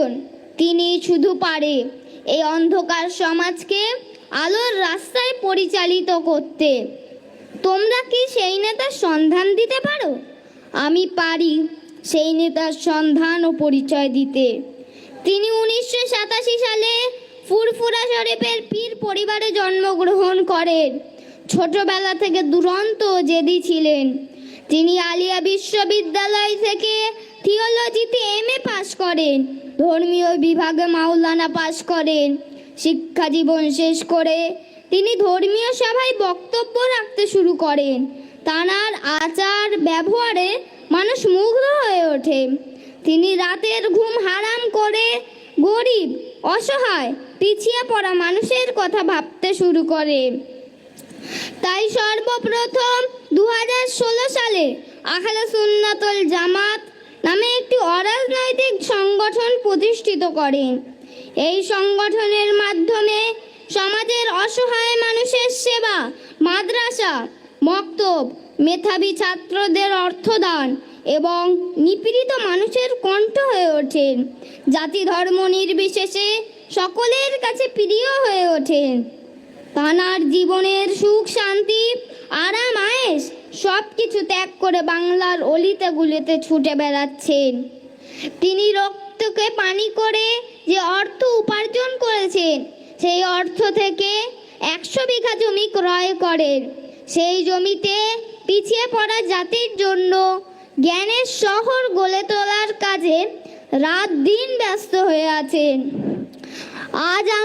একজন, তিনি শুধু পারে এই অন্ধকার সমাজকে আলোর রাস্তায় পরিচালিত করতে। তোমরা কি সেই নেতার সন্ধান দিতে পারো? আমি পারি সেই নেতার সন্ধান ও পরিচয় দিতে। তিনি 1987 সালে ফুরফুরা শরীফের পীর পরিবারে জন্মগ্রহণ করেন। ছোটবেলা থেকে দুরন্ত জেদি ছিলেন। তিনি আলিয়া বিশ্ববিদ্যালয় থেকে থিওলজিতে এমএ পাশ করেন। ধর্মীয় বিভাগে মাওলানা পাশ করেন। শিক্ষা জীবন শেষ করে তিনি ধর্মীয় সভায় বক্তব্য রাখতে শুরু করেন। তাঁর আচার ব্যবহারে মানুষ মুগ্ধ হয়ে ওঠে। তিনি রাতের ঘুম হারাম করে গরিব, অসহায়, পিছিয়ে পড়া মানুষের কথা ভাবতে শুরু করে। তাই সর্বপ্রথম 2016 সালে আহলে সুন্নাতুল জামাত নামে একটি অরাজনৈতিক সংগঠন প্রতিষ্ঠিত করেন। এই সংগঠনের মাধ্যমে সমাজের অসহায় মানুষের সেবা, মাদ্রাসা, মক্তব, মেধাবী ছাত্রদের অর্থদান এবং নিপীড়িত মানুষের কণ্ঠ হয়ে ওঠেন। জাতি ধর্ম নির্বিশেষে সকলের কাছে প্রিয় হয়ে ওঠেন। তাঁর জীবনের সুখ, শান্তি, আরাম, আয়েশ সব কিছু ত্যাগ করে বাংলার অলিতে গুলিতে ছুটে বেড়াচ্ছেন। তিনি রক্তকে পানি করে যে অর্থ উপার্জন করেছেন, সেই অর্থ থেকে 100 বিঘা জমি ক্রয় করেন। সেই জমিতে পিছিয়ে পড়া জাতির জন্য জ্ঞানের শহর গড়ে তোলার কাজে রাত দিন ব্যস্ত হয়ে আছেন। আজ